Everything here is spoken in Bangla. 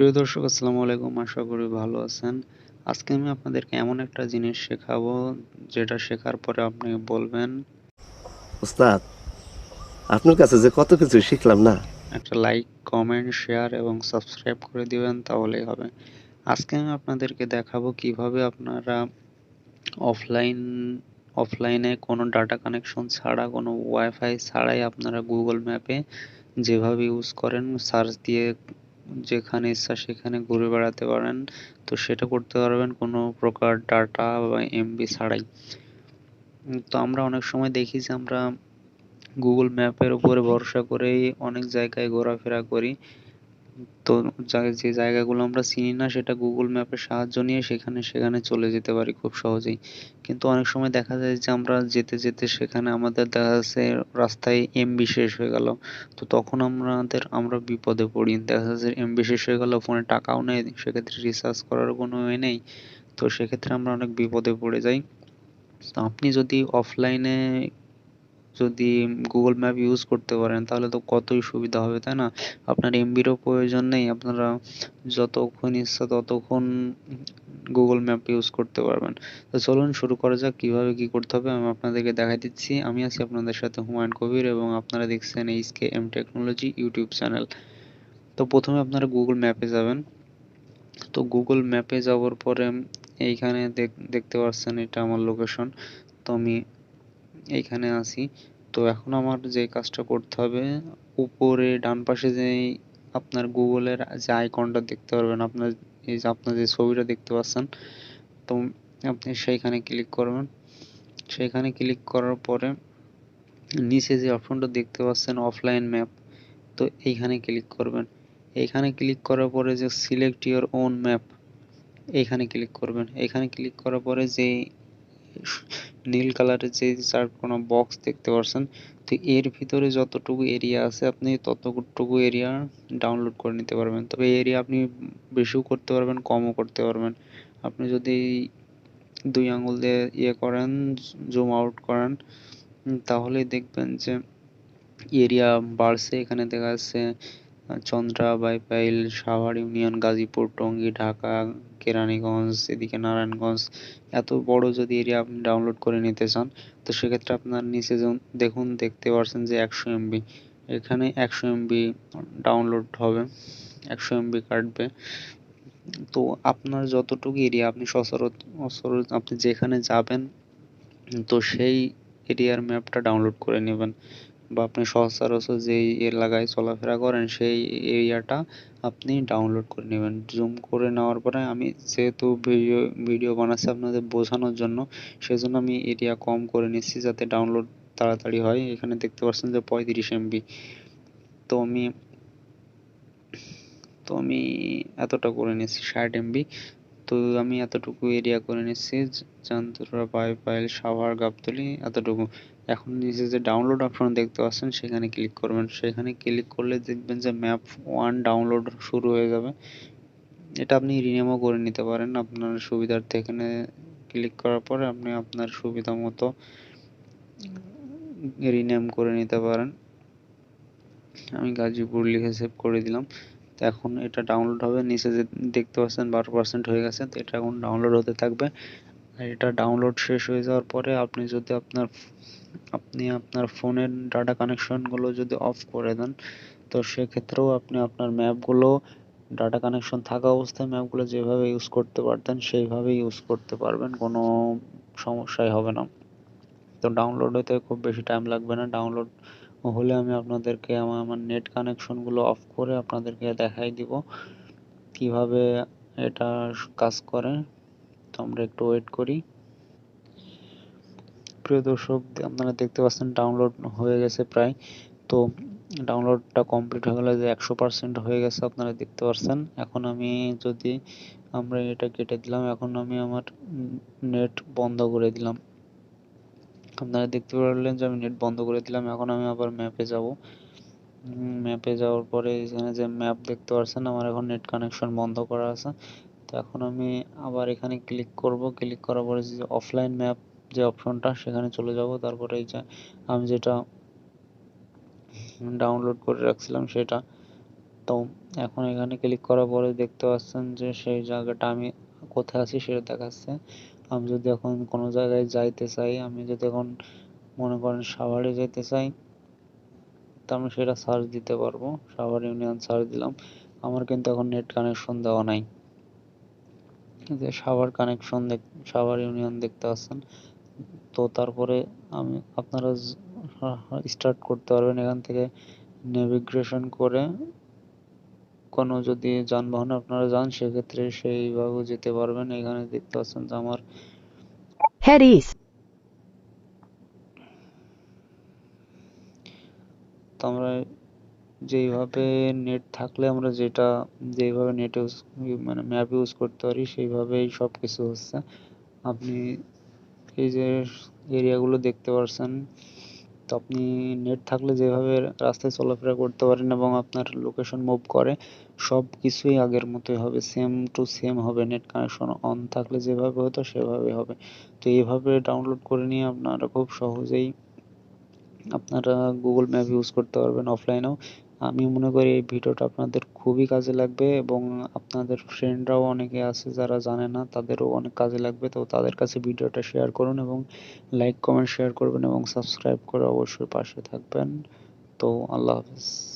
প্রিয় দর্শক, আসসালামু আলাইকুম। আশা করি ভালো আছেন। আজকে আমি আপনাদেরকে এমন একটা জিনিস শেখাবো, যেটা শেখার পরে আপনি বলবেন। ওস্তাদ, আপনার কাছে যে কত কিছু শিখলাম না। একটা লাইক, কমেন্ট, শেয়ার এবং সাবস্ক্রাইব করে দিবেন, তাহলেই হবে। আজকে আমি আপনাদেরকে দেখাবো কিভাবে আপনারা অফলাইন অফলাইনে কোনো ডাটা কানেকশন ছাড়া, কোনো ওয়াইফাই ছাড়াই আপনারা গুগল ম্যাপে যেভাবে ইউজ করেন, সার্চ দিয়ে যেখানে ইচ্ছা সেখানে ঘুরে বেড়াতে পারেন। তো সেটা করতে পারবেন কোনো প্রকার ডাটা বা এমবি ছাড়াই। তো আমরা অনেক সময় দেখি যে আমরা গুগল ম্যাপের উপরে ভরসা করেই অনেক জায়গায় ঘোরাফেরা করি। তো যে জায়গাগুলো আমরা চিনি না, সেটা গুগল ম্যাপের সাহায্য নিয়ে সেখানে সেখানে চলে যেতে পারি খুব সহজেই। কিন্তু অনেক সময় দেখা যায় যে আমরা যেতে যেতে সেখানে আমাদের দেখা যাচ্ছে রাস্তায় এমবি শেষ হয়ে গেল। তো তখন আমরা বিপদে পড়ি। দেখা যাচ্ছে এমবি শেষ হয়ে গেল, ফোনে টাকাও নেই, সেক্ষেত্রে রিচার্জ করার কোনো ওয়ে নেই। তো সেক্ষেত্রে আমরা অনেক বিপদে পড়ে যাই। তো আপনি যদি অফলাইনে যদি গুগল ম্যাপ ইউজ করতে পারেন, তাহলে তো কতই সুবিধা হবে, তাই না? আপনার এমবিরও প্রয়োজন নেই, আপনারা যতক্ষণ ইচ্ছা ততক্ষণ গুগল ম্যাপ ইউজ করতে পারবেন। তো চলুন শুরু করা যাক, কিভাবে কি করতে হবে আমি আপনাদেরকে দেখাই দিচ্ছি। আমি আছি আপনাদের সাথে হুমায়ুন কবির, এবং আপনারা দেখছেন HKM টেকনোলজি ইউটিউব চ্যানেল। তো প্রথমে আপনারা গুগল ম্যাপে যাবেন। তো গুগল ম্যাপে যাওয়ার পরে এইখানে দেখতে পাচ্ছেন এটা আমার লোকেশন। তো আমি এইখানে আছি। তো এখন আমার যে কাজটা করতে হবে, উপরে ডান পাশে যে আপনার গুগলের যে আইকনটা দেখতে পারবেন, আপনার এই যে আপনার যে ছবিটা দেখতে পাচ্ছেন, তো আপনি সেইখানে ক্লিক করবেন। সেইখানে ক্লিক করার পরে নিচে যে অপশনটা দেখতে পাচ্ছেন অফলাইন ম্যাপ, তো এইখানে ক্লিক করবেন। এইখানে ক্লিক করার পরে যে সিলেক্ট ইওর ওন ম্যাপ, এইখানে ক্লিক করবেন। এখানে ক্লিক করার পরে যে নীল কালারের যে চার কোনো বক্স দেখতে পাচ্ছেন, তো এর ভিতরে যতটুকু এরিয়া আছে আপনি ততটুকু এরিয়া ডাউনলোড করে নিতে পারবেন। তবে এরিয়া আপনি বেশিও করতে পারবেন, কমও করতে পারবেন। আপনি যদি 2 আঙ্গুল দিয়ে ইয়ে করেন, জুম আউট করেন, তাহলেই দেখবেন যে এরিয়া বাড়ছে। এখানে দেখা যাচ্ছে চন্দ্রা, বাইপাইল, সাভার ইউনিয়ন, গাজীপুর, টঙ্গী, ঢাকা, কেরানীগঞ্জ, এদিকে নারায়ণগঞ্জ। এত বড় যদি এরিয়া আপনি ডাউনলোড করে নিতে চান, তো সেক্ষেত্রে আপনার নিচে যেমন দেখুন, দেখতে পাচ্ছেন যে 100 MB, এখানে 100 MB ডাউনলোড হবে, 100 MB কাটবে। তো আপনার যতটুকু এরিয়া আপনি সচরাচর আপনি যেখানে যাবেন, তো সেই এরিয়ার ম্যাপটা ডাউনলোড করে নেবেন। বা আপনি সচরাচর যেই এলাকায় চলাফেরা করেন সেই এরিয়াটা আপনি ডাউনলোড করে নেবেন। জুম করে নেওয়ার পরে, আমি যেহেতু ভিডিও বানাচ্ছি আপনাদের বোঝানোর জন্য, সেজন্য আমি এরিয়া কম করে নিচ্ছি যাতে ডাউনলোড তাড়াতাড়ি হয়। এখানে দেখতে পাচ্ছেন যে 35 MB। তো আমি তো আমি এতটা করে নিচ্ছি, 60 MB। তো আমি এতটুকু এরিয়া করে নিচ্ছি, চান্দুরা, বাইপাইল, সাভার, গাবতলী, এতটুকু। এখন নিচে যে ডাউনলোড অপশন দেখতে পাচ্ছেন সেখানে ক্লিক করবেন। সেখানে ক্লিক করলে দেখবেন যে ম্যাপ 1 ডাউনলোড শুরু হয়ে যাবে। এটা আপনি রিনেমও করে নিতে পারেন আপনার সুবিধার্থে। এখানে ক্লিক করার পরে আপনি আপনার সুবিধা মতো রিনেম করে নিতে পারেন। আমি গাজীপুর লিখে সেভ করে দিলাম। তো এখন এটা ডাউনলোড হবে। নিচে যে দেখতে পাচ্ছেন 12% হয়ে গেছে, তো এটা এখন ডাউনলোড হতে থাকবে। আর এটা ডাউনলোড শেষ হয়ে যাওয়ার পরে আপনি যদি আপনার ফোনের ডাটা কানেকশনগুলো যদি অফ করে দেন, তো সেক্ষেত্রেও আপনি আপনার ম্যাপগুলো ডাটা কানেকশন থাকা অবস্থায় ম্যাপগুলো যেভাবে ইউজ করতে পারতেন সেইভাবেই ইউজ করতে পারবেন, কোনো সমস্যাই হবে না। তো ডাউনলোড হতে খুব বেশি টাইম লাগবে না। ডাউনলোড হলে আমি আপনাদেরকে আমার নেট কানেকশনগুলো অফ করে আপনাদেরকে দেখাই দিব কিভাবে এটা কাজ করে। তো আমরা একটু ওয়েট করি। প্রিয় দর্শক, আপনারা দেখতে পাচ্ছেন ডাউনলোড হয়ে গেছে প্রায়। তো ডাউনলোডটা কমপ্লিট হয়ে গেলে যে 100% হয়ে গেছে আপনারা দেখতে পাচ্ছেন। এখন আমি যদি আমরা এটা কেটে দিলাম, এখন আমি আমার নেট বন্ধ করে দিলাম। আপনারা দেখতে পারলেন যে আমি নেট বন্ধ করে দিলাম। এখন আমি আবার ম্যাপে যাব। ম্যাপে যাওয়ার পরে এখানে যে ম্যাপ দেখতে পাচ্ছেন, আমার এখন নেট কানেকশন বন্ধ করা আছে। তো এখন আমি আবার এখানে ক্লিক করব। ক্লিক করার পরে যে অফলাইন ম্যাপ যে অপশনটা, সেখানে চলে যাব। তারপরে এই যে আমি যেটা ডাউনলোড করে রাখছিলাম সেটা, তো এখন এখানে ক্লিক করার পরে দেখতে পাচ্ছেন যে সেই জায়গাটা আমি কোথায় আছি সেটা দেখাচ্ছে। আমি যদি এখন কোনো জায়গায় যাইতে চাই, আমি যদি এখন মনে করেন সাভারে যেতে চাই, তো আমি সেটা সার্চ দিতে পারবো। সাভার ইউনিয়ন সার্চ দিলাম, আমার কিন্তু এখন নেট কানেকশন দেওয়া নাই। যে সাভার কানেকশন সাভার ইউনিয়ন দেখতে পাচ্ছেন। তো তারপরে আমি আপনারা স্টার্ট করতে পারবেন এখান থেকে নেভিগেশন করে। কোনো যদি যানবাহনে আপনারা যান সেক্ষেত্রে সেইভাবে যেতে পারবেন। এখানে দেখতে পাচ্ছেন যে আমার Head east. তো আমরা যেইভাবে নেট থাকলে আমরা যেইভাবে নেট ইউজ মানে ম্যাপ ইউজ করতে পারি সেইভাবেই সব কিছু হচ্ছে। আপনি এই যে এরিয়াগুলো দেখতে পাচ্ছেন, তো আপনি নেট থাকলে যেভাবে রাস্তায় চলাফেরা করতে পারেন এবং আপনার লোকেশন মুভ করে সব কিছুই আগের মতোই হবে, সেম টু সেম হবে। নেট কানেকশন অন থাকলে যেভাবে হতো সেভাবে হবে। তো এইভাবে ডাউনলোড করে নিয়ে আপনারা খুব সহজেই আপনারা গুগল ম্যাপ ইউজ করতে পারবেন অফলাইনেও। আমি মনে করি এই ভিডিওটা আপনাদের খুবই কাজে লাগবে এবং আপনাদের ফ্রেন্ডরাও অনেকে আছে যারা জানে না, তাদেরও অনেক কাজে লাগবে। তো তাদের কাছে ভিডিওটা শেয়ার করুন এবং লাইক কমেন্ট শেয়ার করবেন এবং সাবস্ক্রাইব করে অবশ্যই পাশে থাকবেন। তো আল্লাহ হাফেজ।